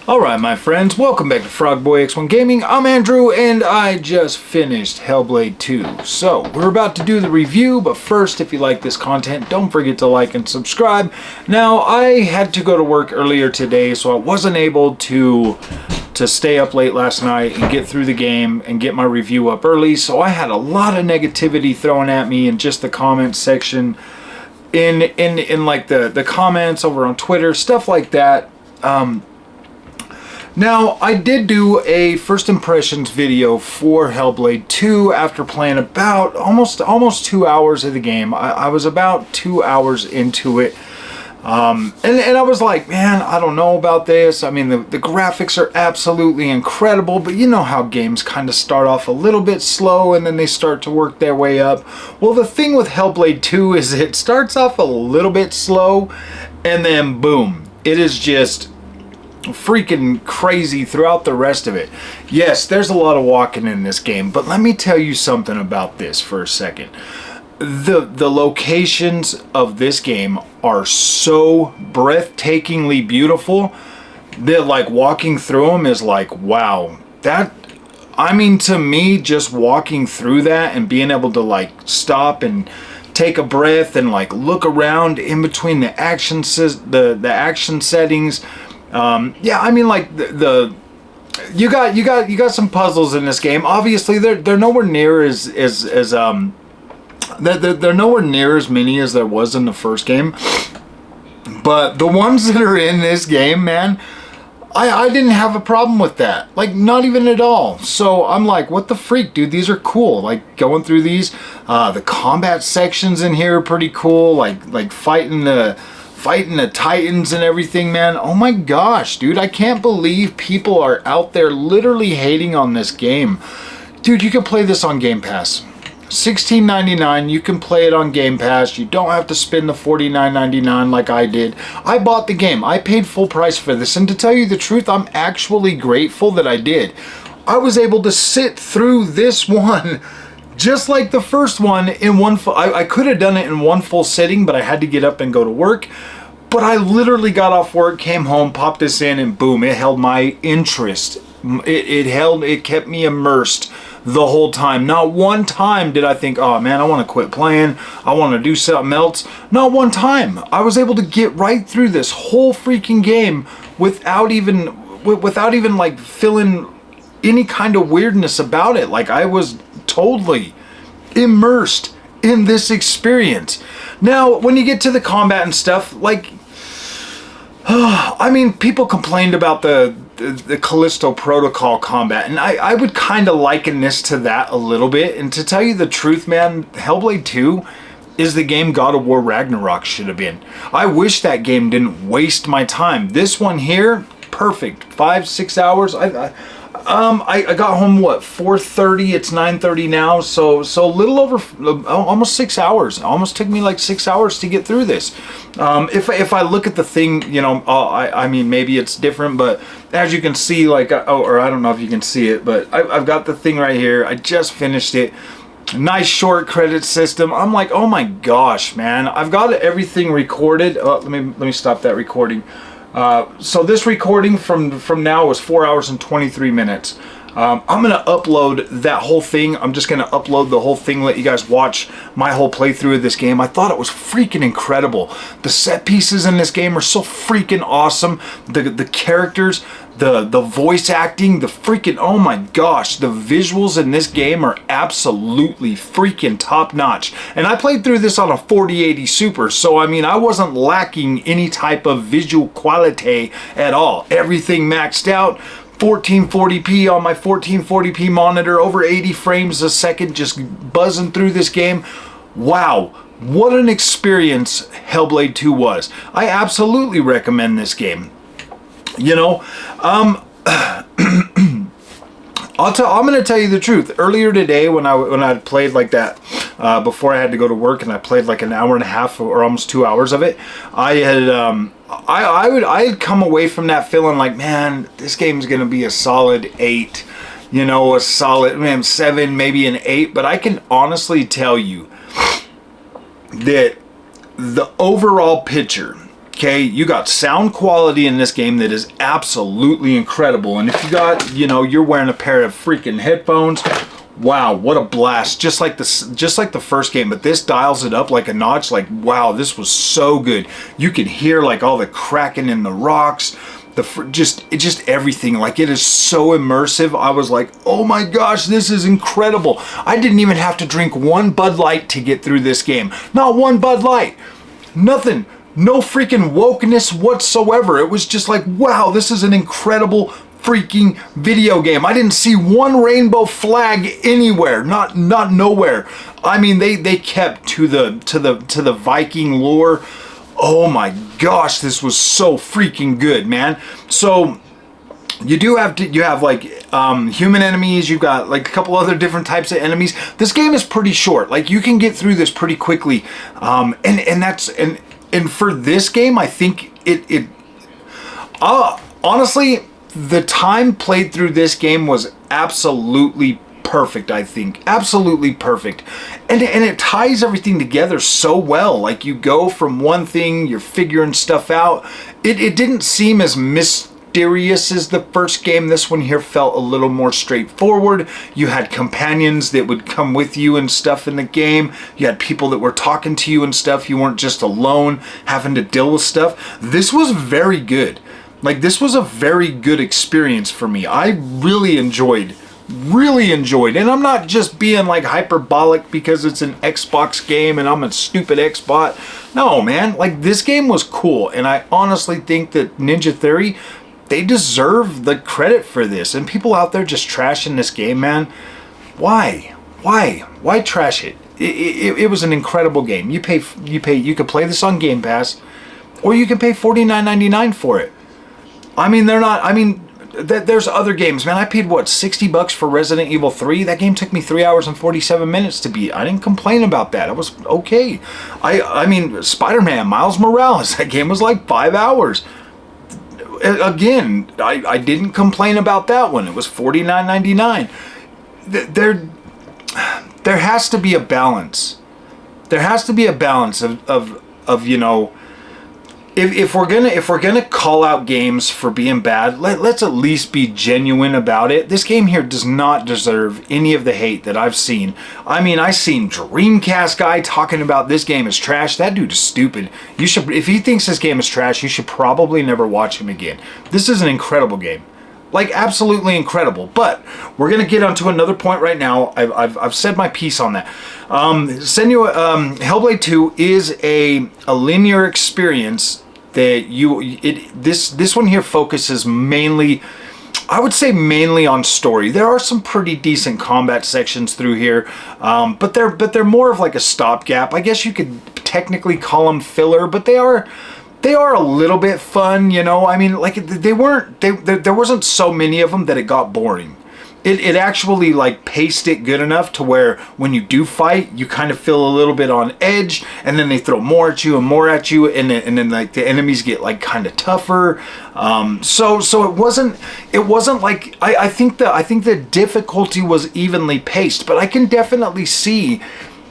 Alright my friends, welcome back to Frogboy X1 Gaming. I'm Andrew and I just finished Hellblade 2. So, we're about to do the review, but first, if you like this content, don't forget to like and subscribe. Now, I had to go to work earlier today, so I wasn't able to stay up late last night and get through the game and get my review up early, so I had a lot of negativity thrown at me in just the comments section, in like the comments over on Twitter, stuff like that. Now, I did do a first impressions video for Hellblade 2 after playing about almost 2 hours of the game. I was about 2 hours into it. And I was like, man, I don't know about this. I mean, the graphics are absolutely incredible, but you know how games kind of start off a little bit slow and then they start to work their way up. Well, the thing with Hellblade 2 is it starts off a little bit slow and then boom, it is just freaking crazy throughout the rest of it. Yes, there's a lot of walking in this game, but let me tell you something about this for a second. The locations of this game are so breathtakingly beautiful that like walking through them is like, wow. I mean, to me, just walking through that and being able to like stop and take a breath and like look around in between the action settings. Yeah, I mean, like you got some puzzles in this game. Obviously, they're nowhere near they're nowhere near as many as there was in the first game. But the ones that are in this game, man, I didn't have a problem with that. Like, not even at all. So I'm like, what the freak, dude? These are cool. Like, going through these, the combat sections in here are pretty cool. Like fighting the Titans and everything, man. Oh my gosh, dude, I can't believe people are out there literally hating on this game. Dude, you can play this on Game Pass. $16.99, you can play it on Game Pass. You don't have to spend the $49.99 like I did. I bought the game. I paid full price for this, and to tell you the truth, I'm actually grateful that I did. I was able to sit through this one just like the first one in one full... I could have done it in one full sitting, but I had to get up and go to work. But I literally got off work, came home, popped this in, and boom, it held my interest. It kept me immersed the whole time. Not one time did I think, oh man, I want to quit playing, I want to do something else. Not one time. I was able to get right through this whole freaking game without even like feeling any kind of weirdness about it. Like, I was totally immersed in this experience. Now, when you get to the combat and stuff, like, I mean, people complained about the Callisto Protocol combat, and I would kind of liken this to that a little bit. And to tell you the truth, man, Hellblade 2 is the game God of War Ragnarok should have been. I wish that game didn't waste my time. This one here, perfect. 5-6 hours. I got home, what, 4:30? It's 9:30 now, so a little over, almost 6 hours. It almost took me like 6 hours to get through this. If I look at the thing, you know, I mean, maybe it's different, but as you can see, like, or I don't know if you can see it, but I've got the thing right here. I just finished it. Nice short credit system. I'm like, oh my gosh, man. I've got everything recorded. Let me stop that recording. So this recording from now is 4 hours and 23 minutes. I'm going to upload that whole thing. I'm just going to upload the whole thing, let you guys watch my whole playthrough of this game. I thought it was freaking incredible. The set pieces in this game are so freaking awesome. The characters, the voice acting, the freaking, oh my gosh, the visuals in this game are absolutely freaking top notch. And I played through this on a 4080 Super, so I mean, I wasn't lacking any type of visual quality at all. Everything maxed out. 1440p on my 1440p monitor, over 80 frames a second, just buzzing through this game. Wow, what an experience Hellblade 2 was. I absolutely recommend this game. You know, I'm going to tell you the truth. Earlier today, when I played like that, before I had to go to work, and I played like an hour and a half or almost 2 hours of it, I had come away from that feeling like, man, this game's going to be a solid 8, you know, a solid, man, 7, maybe an 8. But I can honestly tell you that the overall picture Okay, you got sound quality in this game that is absolutely incredible. And if you got, you know, you're wearing a pair of freaking headphones, wow, what a blast. Just like the first game, but this dials it up like a notch. Like, wow, this was so good. You can hear like all the cracking in the rocks, just everything. Like, it is so immersive. I was like, oh my gosh, this is incredible. I didn't even have to drink one Bud Light to get through this game. Not one Bud Light. Nothing. No freaking wokeness whatsoever. It was just like, wow, this is an incredible freaking video game. I didn't see one rainbow flag anywhere. Not nowhere. I mean, they kept to the Viking lore. Oh my gosh, this was so freaking good, man. So you have like human enemies. You've got like a couple other different types of enemies. This game is pretty short. Like, you can get through this pretty quickly. And for this game, I think it honestly, the time played through this game was absolutely perfect. I think absolutely perfect, and it ties everything together so well. Like, you go from one thing, you're figuring stuff out. It didn't seem as mysterious as the first game. This one here felt a little more straightforward. You had companions that would come with you and stuff in the game. You had people that were talking to you and stuff. You weren't just alone having to deal with stuff. This was very good. Like, this was a very good experience for me. I really enjoyed, and I'm not just being like hyperbolic because it's an Xbox game and I'm a stupid Xbot. No, man, like, this game was cool, and I honestly think that Ninja Theory, they deserve the credit for this. And people out there just trashing this game, man, why trash it? It was an incredible game. You could play this on Game Pass, or you can pay $49.99 for it. I mean, there's other games, man. I paid, what, $60 for Resident Evil 3? That game took me 3 hours and 47 minutes to beat. I didn't complain about that. It was okay. I mean, Spider-Man, Miles Morales, that game was like 5 hours. Again, I didn't complain about that one. It was $49.99. There has to be a balance. There has to be a balance of you know, if we're gonna call out games for being bad, let's at least be genuine about it. This game here does not deserve any of the hate that I've seen. I mean, I seen Dreamcast guy talking about this game is trash. That dude is stupid. You should, if he thinks this game is trash, you should probably never watch him again. This is an incredible game. Like, absolutely incredible. But we're gonna get onto another point right now. I've said my piece on that. Hellblade 2 is a linear experience that this one here focuses mainly, I would say mainly on story. There are some pretty decent combat sections through here, but they're more of like a stopgap. I guess you could technically call them filler, but they are a little bit fun, you know. I mean, like, there wasn't so many of them that it got boring. It actually, like, paced it good enough to where when you do fight, you kind of feel a little bit on edge, and then they throw more at you, and then like the enemies get like kind of tougher. So it wasn't like, I think the difficulty was evenly paced, but I can definitely see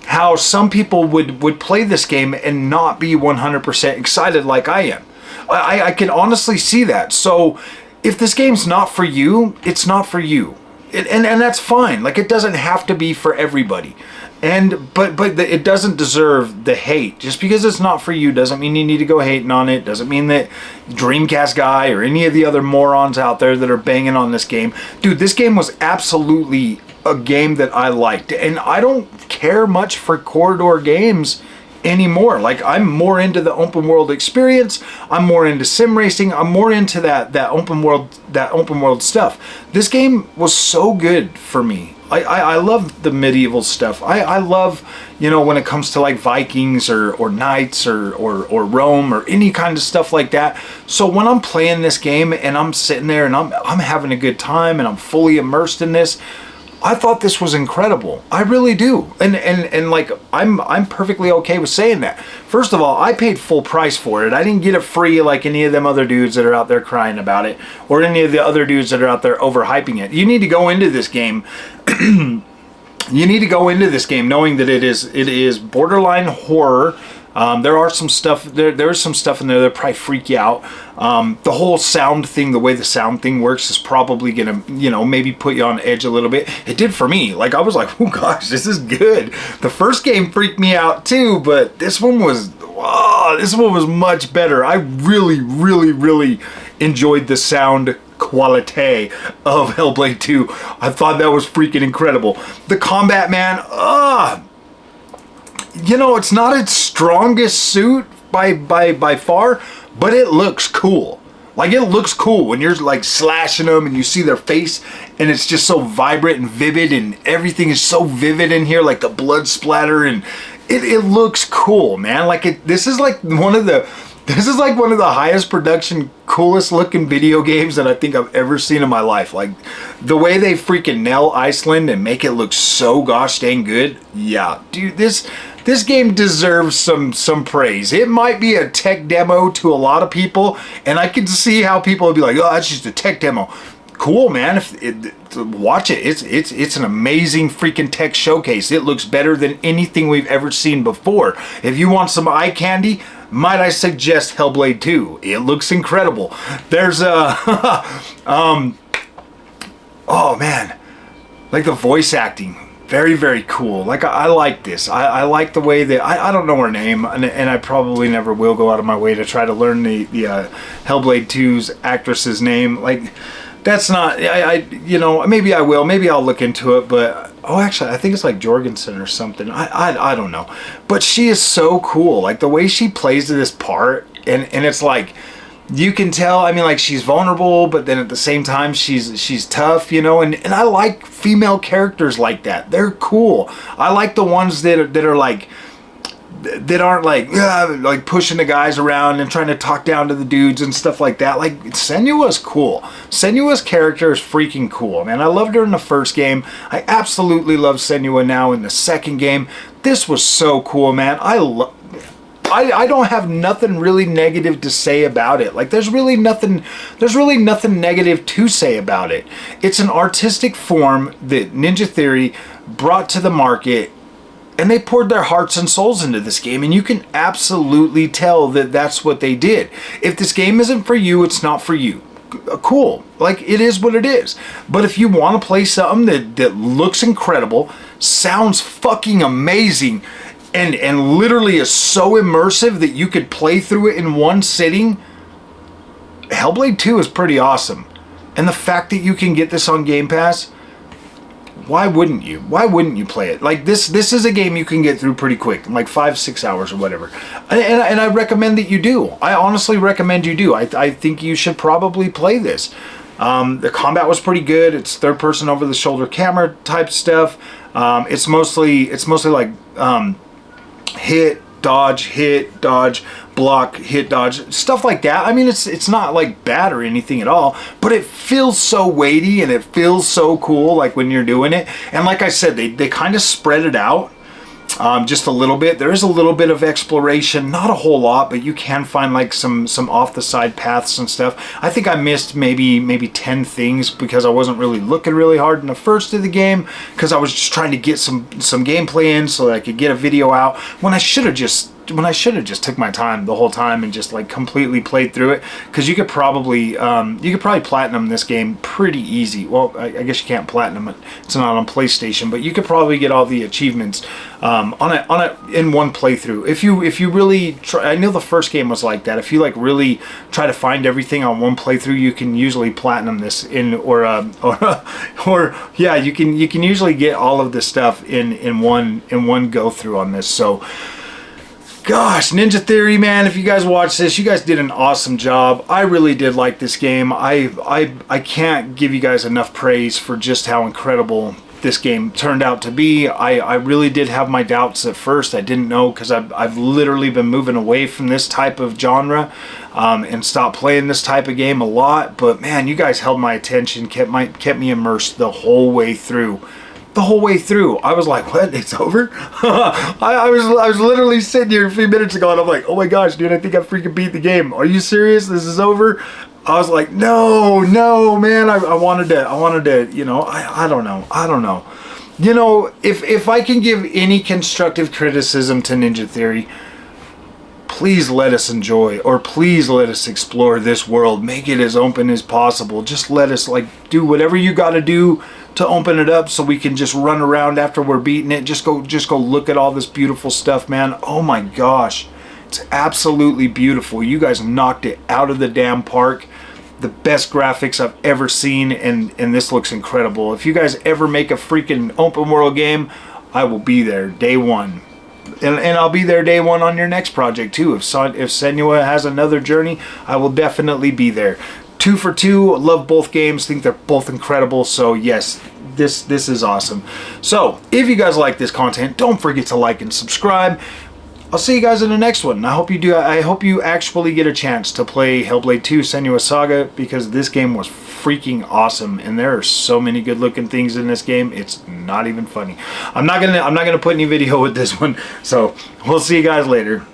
how some people would play this game and not be 100% excited like I am. I can honestly see that. So if this game's not for you, it's not for you. And that's fine. Like, it doesn't have to be for everybody. But it doesn't deserve the hate. Just because it's not for you doesn't mean you need to go hating on it. Doesn't mean that Dreamcast guy or any of the other morons out there that are banging on this game. Dude, this game was absolutely a game that I liked. And I don't care much for corridor games anymore. Like, I'm more into the open world experience. I'm more into sim racing. I'm more into that open world stuff. This game was so good for me. I love the medieval stuff. I love, you know, when it comes to like Vikings or knights or Rome or any kind of stuff like that. So when I'm playing this game and I'm sitting there and I'm having a good time and I'm fully immersed in this, I thought this was incredible. I really do. And like, I'm perfectly okay with saying that. First of all, I paid full price for it. I didn't get it free like any of them other dudes that are out there crying about it, or any of the other dudes that are out there overhyping it. You need to go into this game. You need to go into this game knowing that it is borderline horror. There are some stuff there's some stuff in there that probably freak you out. The whole sound thing, the way the sound thing works, is probably gonna, you know, maybe put you on edge a little bit. It did for me. Like, I was like, oh gosh, this is good. The first game freaked me out too, but this one was much better. I really enjoyed the sound quality of Hellblade 2. I thought that was freaking incredible. The combat, man, you know, it's not its strongest suit by far, but it looks cool. Like, it looks cool when you're like slashing them and you see their face, and it's just so vibrant and vivid, and everything is so vivid in here, like the blood splatter, and it looks cool, man. Like, this is like one of the highest production, coolest looking video games that I think I've ever seen in my life. Like, the way they freaking nail Iceland and make it look so gosh dang good. Yeah, dude, this game deserves some praise. It might be a tech demo to a lot of people, and I can see how people would be like, oh, that's just a tech demo. Cool, man. Watch it. It's an amazing freaking tech showcase. It looks better than anything we've ever seen before. If you want some eye candy, might I suggest Hellblade 2? It looks incredible. There's a oh man, like the voice acting, very cool. Like, I like this. I like the way that I don't know her name, and I probably never will go out of my way to try to learn the Hellblade 2's actress's name. Like, that's not, you know, maybe I will, maybe I'll look into it, but, oh, actually, I think it's like Jorgensen or something. I don't know. But she is so cool. Like, the way she plays this part, and it's like, you can tell, I mean, like, she's vulnerable, but then at the same time, she's tough, you know, and I like female characters like that. They're cool. I like the ones that are like, that aren't like pushing the guys around and trying to talk down to the dudes and stuff like that. Like, Senua's cool. Senua's character is freaking cool, man. I loved her in the first game. I absolutely love Senua now in the second game. This was so cool, man. I don't have nothing really negative to say about it. Like, there's really nothing negative to say about it. It's an artistic form that Ninja Theory brought to the market, and they poured their hearts and souls into this game, and you can absolutely tell that that's what they did. If this game isn't for you, it's not for you. Cool. Like, it is what it is. But if you want to play something that looks incredible, sounds fucking amazing, and literally is so immersive that you could play through it in one sitting, Hellblade 2 is pretty awesome. And the fact that you can get this on Game Pass, why wouldn't you? Why wouldn't you play it? Like, this is a game you can get through pretty quick, like 5-6 hours or whatever. And I recommend that you do. I honestly recommend you do. I think you should probably play this. The combat was pretty good. It's third person over the shoulder camera type stuff. It's mostly like hit, dodge, block, hit, dodge, stuff like that. I mean, it's not like bad or anything at all, but it feels so weighty and it feels so cool, like, when you're doing it. And like I said, they kind of spread it out just a little bit. There is a little bit of exploration, not a whole lot, but you can find like some off the side paths and stuff. I think I missed maybe 10 things because I wasn't really looking really hard in the first of the game, because I was just trying to get some gameplay in so that I could get a video out, when I should have just took my time the whole time and just like completely played through it. Because you could probably platinum this game pretty easy. Well, I guess you can't platinum it, it's not on PlayStation, but you could probably get all the achievements on it in one playthrough if you really try. I know the first game was like that. If you like really try to find everything on one playthrough, you can usually platinum this in, or yeah, you can usually get all of this stuff in one go through on this. So gosh, Ninja Theory, man, if you guys watch this, you guys did an awesome job. I really did like this game. I can't give you guys enough praise for just how incredible this game turned out to be. I really did have my doubts at first. I didn't know, because I've literally been moving away from this type of genre and stopped playing this type of game a lot. But man, you guys held my attention, kept me immersed the whole way through. I was like, what? It's over? I was literally sitting here a few minutes ago, and I'm like, oh my gosh, dude, I think I freaking beat the game. Are you serious? This is over? I was like, no, man. I wanted to, you know, I don't know. You know, if I can give any constructive criticism to Ninja Theory, please let us enjoy, or please let us explore this world. Make it as open as possible. Just let us like do whatever you got to do to open it up so we can just run around after we're beating it. Just go look at all this beautiful stuff, man. Oh my gosh, it's absolutely beautiful. You guys knocked it out of the damn park. The best graphics I've ever seen, and this looks incredible. If you guys ever make a freaking open world game, I will be there day one. And I'll be there day one on your next project too. If Senua has another journey, I will definitely be there. 2 for 2, love both games, think they're both incredible. So yes, this is awesome. So if you guys like this content, don't forget to like and subscribe. I'll see you guys in the next one. I hope you do. I hope you actually get a chance to play Hellblade 2 Senua's Saga, because this game was freaking awesome, and there are so many good looking things in this game. It's not even funny. I'm not gonna put any video with this one. So we'll see you guys later.